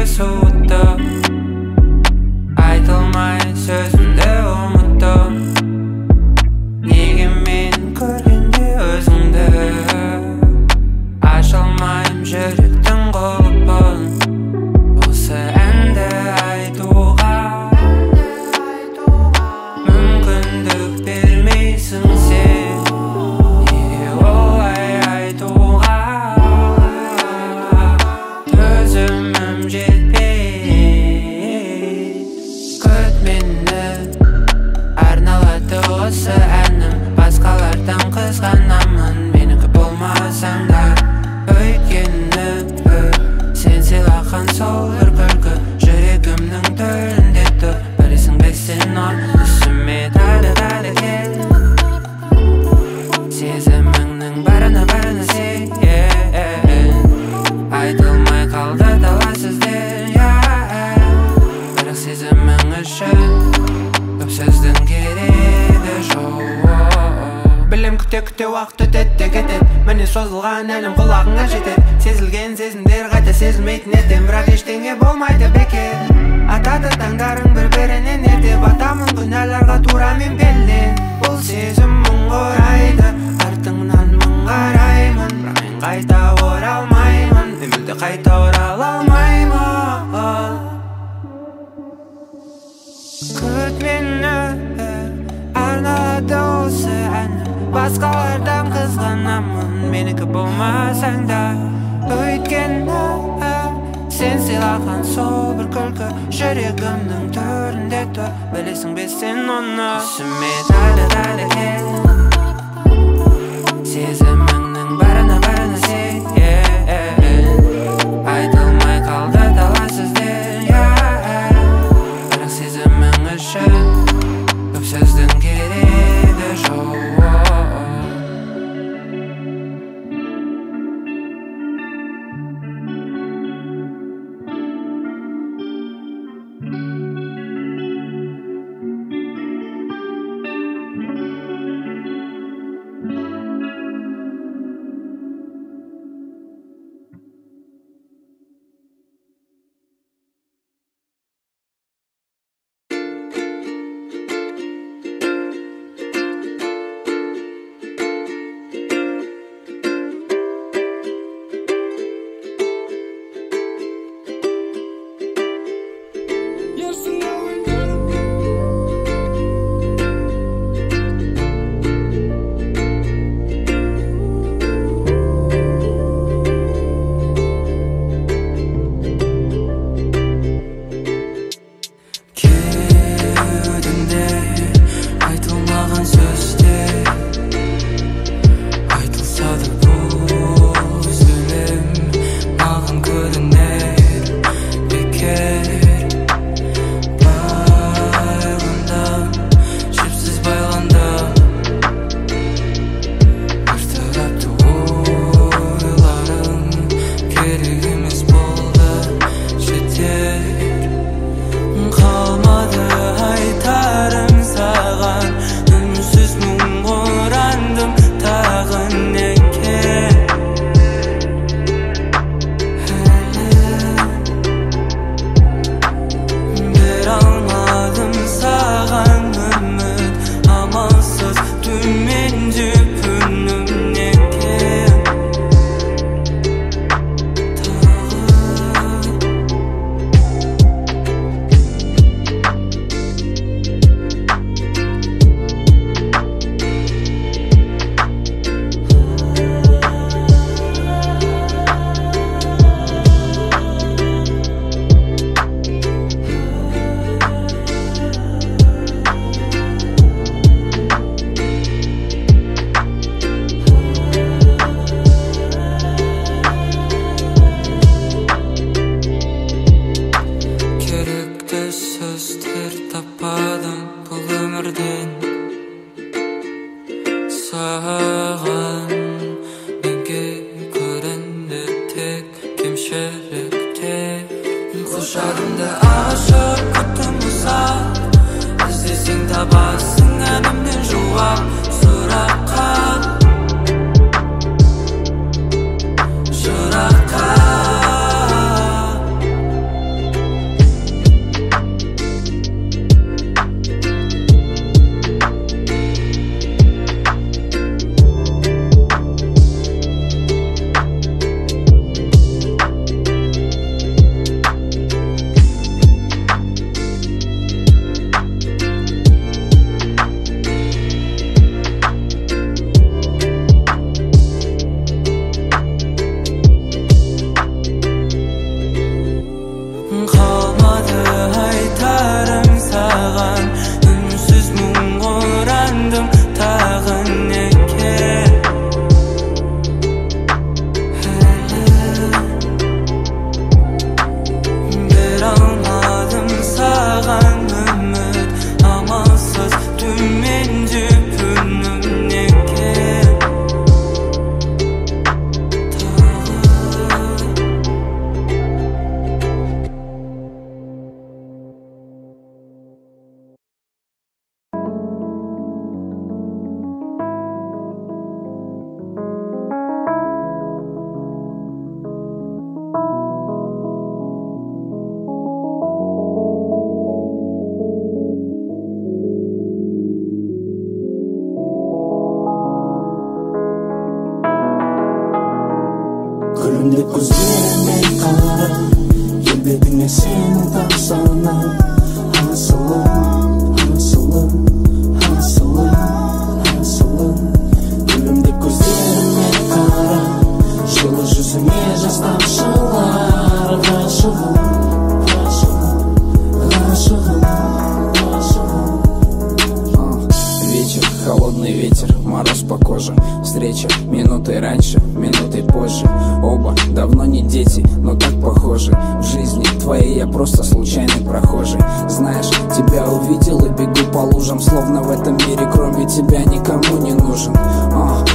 суытты. Айтылмай сөзімді ұмыттым. Неге мен көргенде өзіңді аша алмайым, жүректің құлыппын. Осы әнді айтуға мүмкіндік бермейсің сен. Неге олай айтуға төзімім жетпей. Күт мені, арналады осы әнім. Басқалардан қызғанамын, менікі болмасаң да. Өйткені сен сыйлаған сол бір күлкі жүрегімнің төрінде тұр. Білесің бе сен оны түсіме тағы кел. Сезіміңнің барына сен айтылмай қалды талайсыздар. Бірақ сезімің үшін көп сөздің керегі жоқ. Білем күте уақыт өтеді кетеді. Міне созылған әлім құлағыңа жетеді. Сезілген сезімдер қайта сезілмейтін ертең, бірақ ештеңе болмайды бекер. Атады таңдарың бір-бірінен ерте, батамын күнәларға тура мен белден. Бұл сезім мұң орайды, артыңнан мұң қараймын, бірақ мен қайта оралмаймын, мен мүлде қайта орала алмаймын. Күт мені, арналады осы әнім. Басқалардан қызғанамын, менікі болмасаң да. Өйткені сен сыйлаған сол бір күлкі жүрегімнің төрінде тұр. Білесің бе сен оны түсіме тағы кел. Сезіміңнің барына сен айтылмай қалды талайсыздар. Бірақ сезімің үшін көп сөздің керегі жоқ. Құшағымда ашып күттім ұзақ, іздесең табасың әнімнен жауап сұраққа. Gülümde gözlerime kara, gelbedine senin tapsana. Hasılım, hasılım, hasılım, hasılım. Gülümde gözlerime kara, жылы жүзіңе жас тамшылар. Ғашығым, ғашығым, ғашығым, ғашығым. Вечер, холодный ветер, мороз по коже. Встреча минутой раньше, минутой позже. Оба давно не дети, но так похожи. В жизни твоей я просто случайный прохожий. Знаешь, тебя увидел и бегу по лужам, словно в этом мире кроме тебя никому не нужен.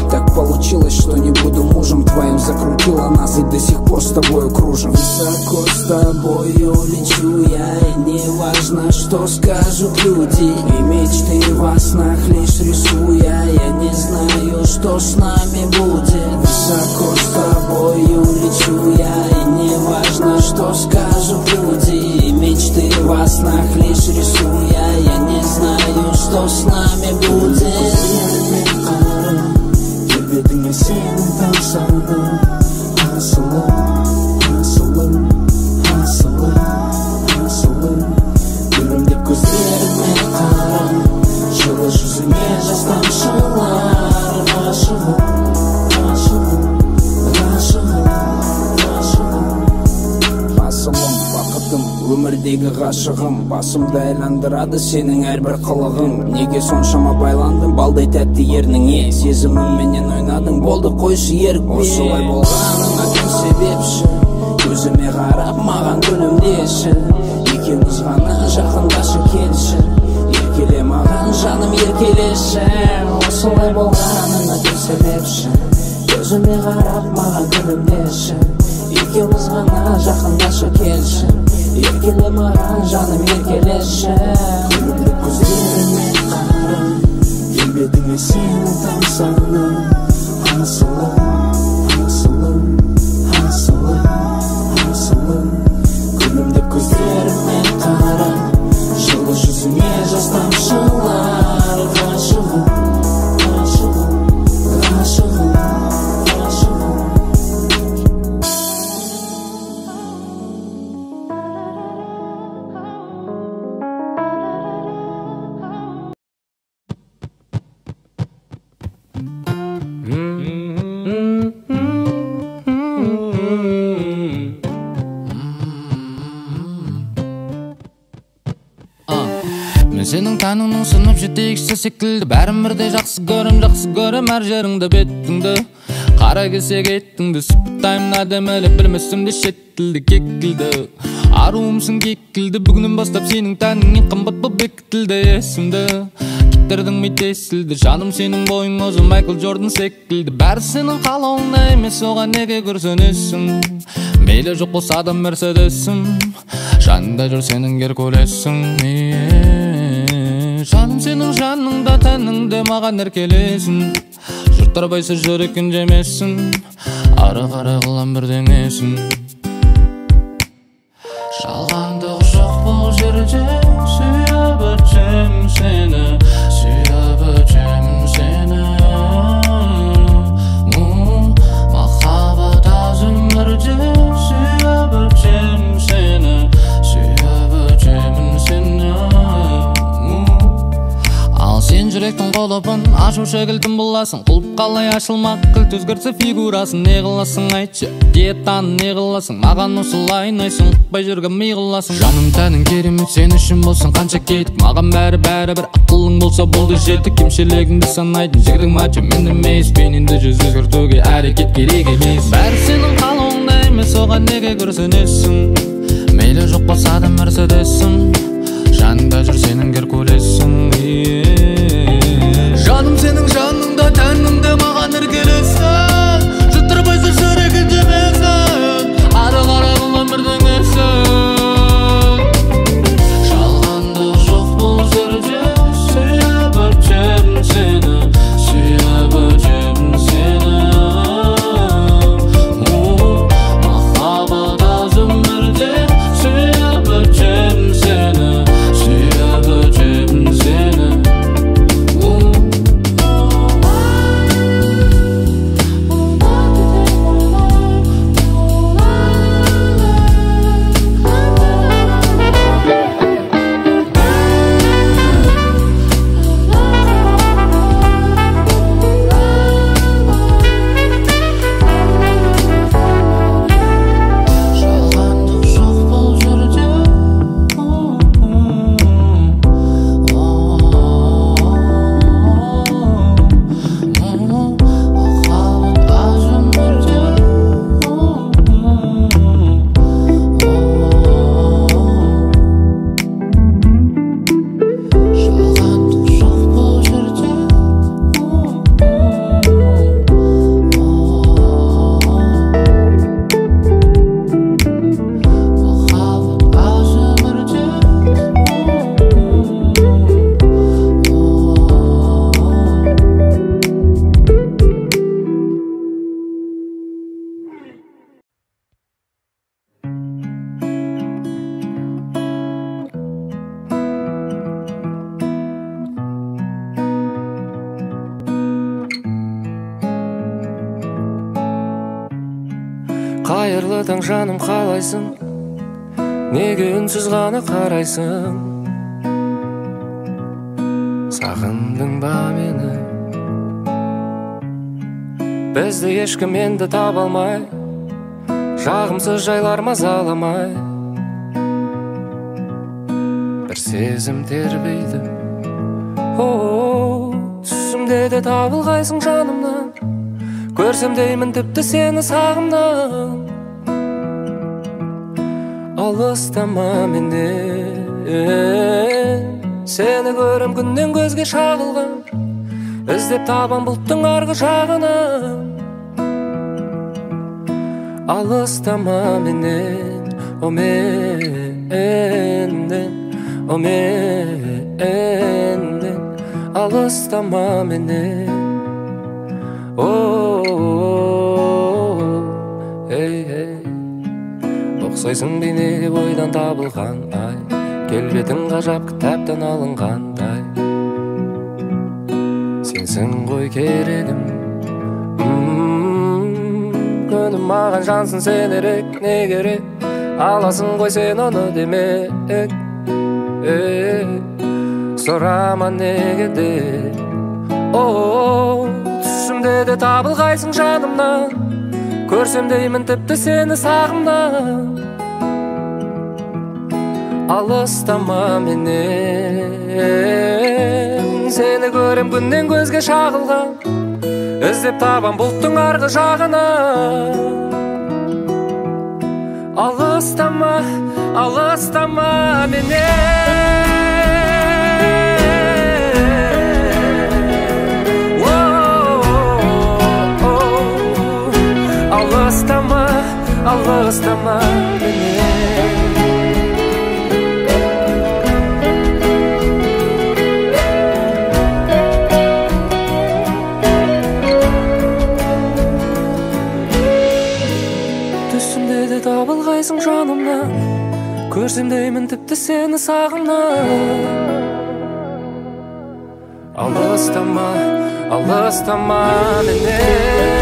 Так получилось, что не буду мужем твоим. Закрутила нас и до сих пор с тобою кружим. Высоко с тобою лечу я, и не важно, что скажут люди. И мечты во снах лишь рисуя, я не знаю, что с нами будет. Высоко с тобою лечу я, и не важно, что скажут люди. И мечты во снах лишь рисуя, я не знаю, что с нами будет. Gelbedine senin tapsana. Hasılım, hasılım, hasılım, hasılım. Gülümde gözlerime kara, жылы жүзіңе жас тамшылар. Ғашығым, ғашығым, ғашығым, ғашығым. Асылым, бақытым, өмірдегі ғашығым. Басымды айландырады сенің әрбір қылығың. Неге соншама байландың балдай тәтті ерніңе? Сезімімменен ойнадың, болды қойшы ерікпе. Осылай болғаныңа кім себепші? Көзіме қарап маған күлімдеші. Екеуміз ғана жақындашы келші. Еркеле маған жаным еркелеші. Осылай болғаныңа кім себепші? Көзіме қарап маған күлімдеші. Екеуміз ғана жақындашы келші. Еркеле маған жаным еркелеші. Гүлімді көздеріме қара, келбетіңе сені тамсана. Асылым, асылым, асылым, асылым. Гүлімді көздеріме қара, жылы жүзіңе жас тамшылар. Ғашығым, ғашығым, ғашығым, ғашығым. Мен сенің тәніңнің сынып жетекшісі секілді. Бәрін бірдей жақсы көрем әр жеріңді бетіңді. Қара кесе кеттіңді, сыптаймын әдемілі, білмесімде шет тілді кекілді. Аруымсың кекілді, бүгіннен бастап сенің тәнің ең қымбат бұл бекітілді есімді. Киттердің ми тесілді, жаным сенің бойың өзі Майкл Джордан секілді. Бәрі сенің қалауыңда емес, оған неге күрсінесің? Мейлі жоқ болса да мерседесім, жанында жүр сенің Геркулесің. Жаным сенің жаныңда, тәніңде маған еркелесін. Жұрттар байса жүрекін жемесін, ары-қары қылам бірдеңесін. Жалғандық жоқ бұл жерде, сүйіп өтем сені, сүйіп өтем сені. Махаббат аз өмірде, сүйіп өтем сені, сүйіп өтем сені. Ал сен жүректің қолыбын ашушы кілтін боласың. Құлып қалай ашылмақ кілт өзгерсе фигурасын. Не қыласың айтшы, диетаны не қыласың? Маған осылай ұнайсың, ұқпай жүрген ми қыласың. Жаным тәнің керемет, сен үшін болсын қанша кетік. Маған бәрі бір ақылың болса болды жетік. Кемшілігіңді санайтын жігдің мачо мен емес. Пеніңді жүз өзгертуге әрекет керек емес. Бәрі сенің қалауыңда емес, оған неге күрсінесің? Мейлі жоқ болса да мерседесім, жанында жүр сенің Геркулесің. Жаным сенің жаныңда, тәніңде маған еркелесің. Жұрттар байса жүрегін жемесін, ары-қары қылам бірдеңесін. Жалғандық жоқ бұл жерде, сүйіп өтем сені, сүйіп өтем сені. Махаббат аз өмірде, сүйіп өтем сені, сүйіп өтем сені. Қайырлы таң жаным қалайсың, неге үнсіз ғана қарайсың? Сағындың ба мені? Бізді ешкім енді таба алмай, жағымсыз жайлар мазаламай. Бір сезім тербейді, түсімде де табылғайсың жанымнан. Көрсем деймін тіпті сені сағымнан. Алыстама менен, сені көрем күннен көзге шағылған. Іздеп табам бұлттың арғы жағынан. Алыстама менен, о менден, о менден. Алыстама менен, ұқсайсың бейнеге бойдан табылған ай, келбетің ғажап кітаптан алынғандай. Сенсің ғой керегім, күнім маған жансың сен ерек, не керек? Аласың ғой сен оны демек, сұрама неге де. Түсімде де табылғайсың жанымнан, көрсем деймін тіпті сені сағымнан. Алыстама менен, сені көрем күннен көзге шағылған. Іздеп табам бұлттың арғы жағынан. Алыстама, алыстама менен. Алыстама, алыстама менен. Түсімде де табылғайсың жанымнан, көрсем деймін тіпті сені сағымнан. Алыстама, алыстама менен.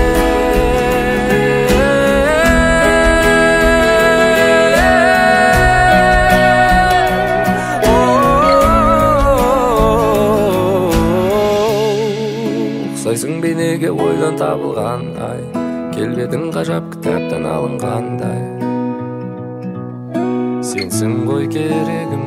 Ұқсайсың бейнеге ойдан табылған ай, келбетің ғажап кітаптан алынғандай. Сенсің ғой керегім.